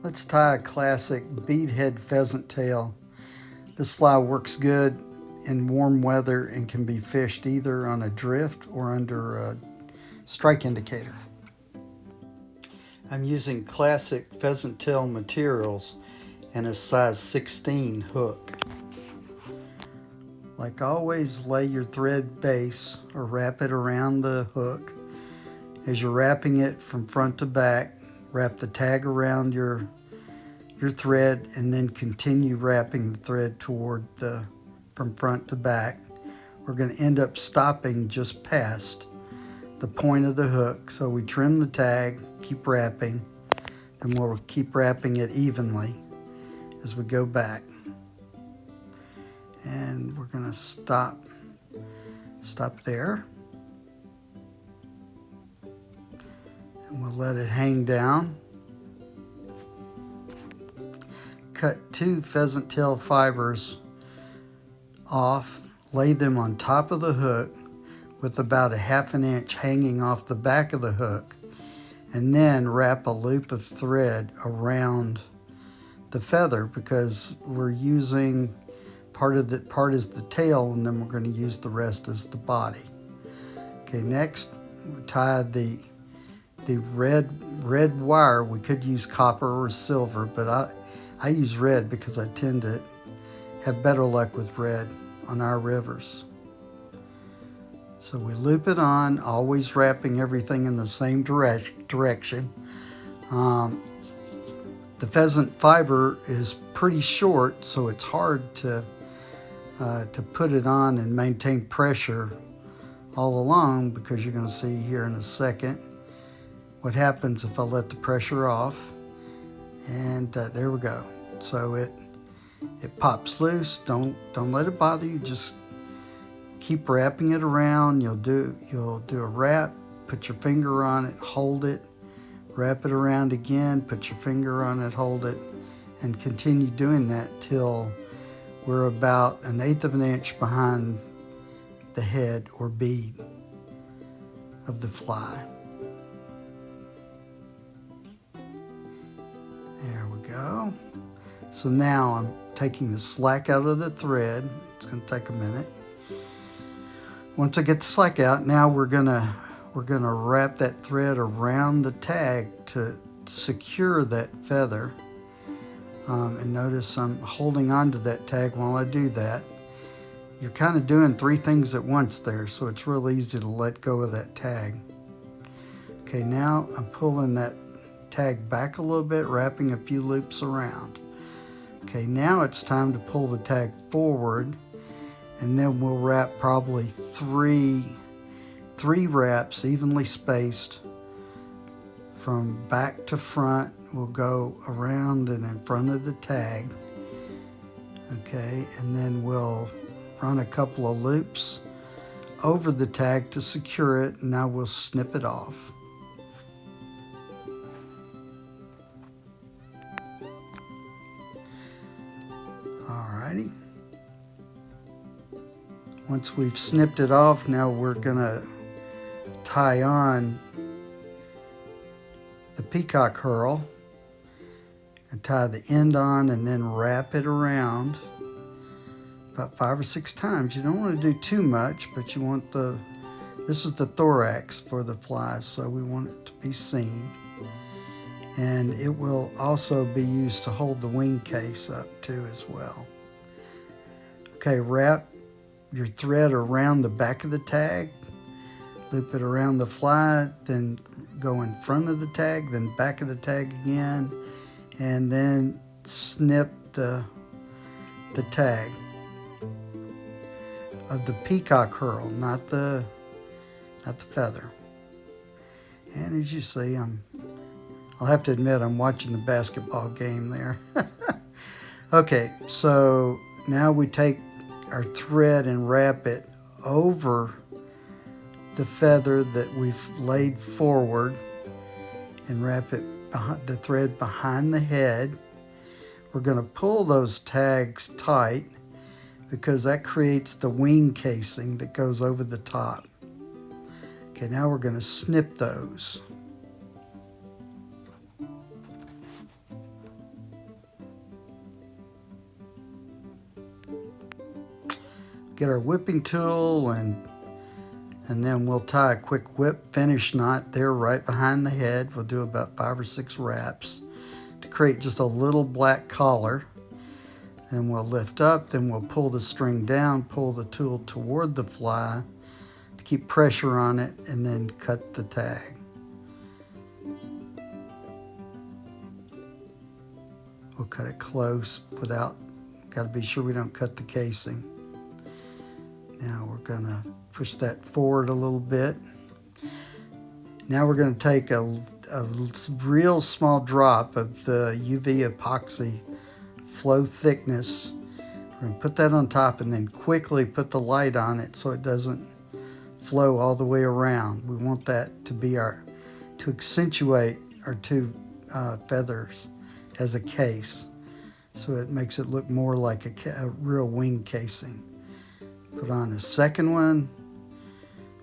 Let's tie a classic bead head pheasant tail. This fly works good in warm weather and can be fished either on a drift or under a strike indicator. I'm using classic pheasant tail materials and a size 16 hook. Like always, lay your thread base or wrap it around the hook. As you're wrapping it from front to back, wrap the tag around your thread and then continue wrapping the thread toward from front to back. We're going to end up stopping just past the point of the hook. So we trim the tag, keep wrapping, and we'll keep wrapping it evenly as we go back. And we're going to stop there. And we'll let it hang down. Cut 2 pheasant tail fibers off, lay them on top of the hook with about a 1/2 inch hanging off the back of the hook, and then wrap a loop of thread around the feather because we're using part is the tail, and then we're going to use the rest as the body. Okay, next we tie the red wire. We could use copper or silver, but I use red because I tend to have better luck with red on our rivers. So we loop it on, always wrapping everything in the same direction. The pheasant fiber is pretty short, so it's hard to put it on and maintain pressure all along, because you're going to see here in a second what happens if I let the pressure off. And there we go. So it pops loose. Don't let it bother you. Just keep wrapping it around. You'll do a wrap, put your finger on it, hold it, wrap it around again, put your finger on it, hold it, and continue doing that till we're about 1/8 of an inch behind the head or bead of the fly. There we go. So now I'm taking the slack out of the thread. It's going to take a minute. Once I get the slack out, now we're gonna wrap that thread around the tag to secure that feather. And notice I'm holding on to that tag while I do that. You're kind of doing 3 things at once there, so it's real easy to let go of that tag. Okay, now I'm pulling that tag back a little bit, wrapping a few loops around. Okay, now it's time to pull the tag forward, and then we'll wrap probably three wraps evenly spaced from back to front. We'll go around and in front of the tag. Okay, and then we'll run a couple of loops over the tag to secure it, and now we'll snip it off. Alrighty. Once we've snipped it off, now we're gonna tie on the peacock herl and tie the end on, and then wrap it around about 5 or 6 times. You don't want to do too much, but you want this is the thorax for the fly, so we want it to be seen. And it will also be used to hold the wing case up too as well. Okay, wrap your thread around the back of the tag, loop it around the fly, then go in front of the tag, then back of the tag again, and then snip the tag of the peacock herl, not the feather. And as you see, I'll have to admit I'm watching the basketball game there. Okay, so now we take our thread and wrap it over the feather that we've laid forward, and wrap it the thread behind the head. We're going to pull those tags tight because that creates the wing casing that goes over the top. Okay, now we're going to snip those. get our whipping tool and then we'll tie a quick whip finish knot there right behind the head. We'll do about 5 or 6 wraps to create just a little black collar. Then we'll lift up, then we'll pull the string down, pull the tool toward the fly to keep pressure on it, and then cut the tag. We'll cut it close without, got to be sure we don't cut the casing. Now we're going to push that forward a little bit. Now we're going to take a real small drop of the UV epoxy flow thickness. We're going to put that on top and then quickly put the light on it so it doesn't flow all the way around. We want that to be to accentuate our 2 feathers as a case, so it makes it look more like a real wing casing. Put on a second one,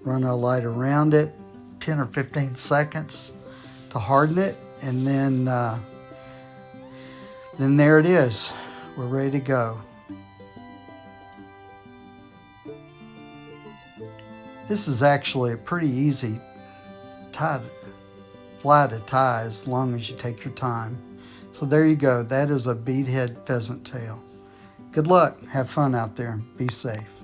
run our light around it, 10 or 15 seconds to harden it, and then there it is. We're ready to go. This is actually a pretty easy fly to tie as long as you take your time. So there you go. That is a bead head pheasant tail. Good luck. Have fun out there. Be safe.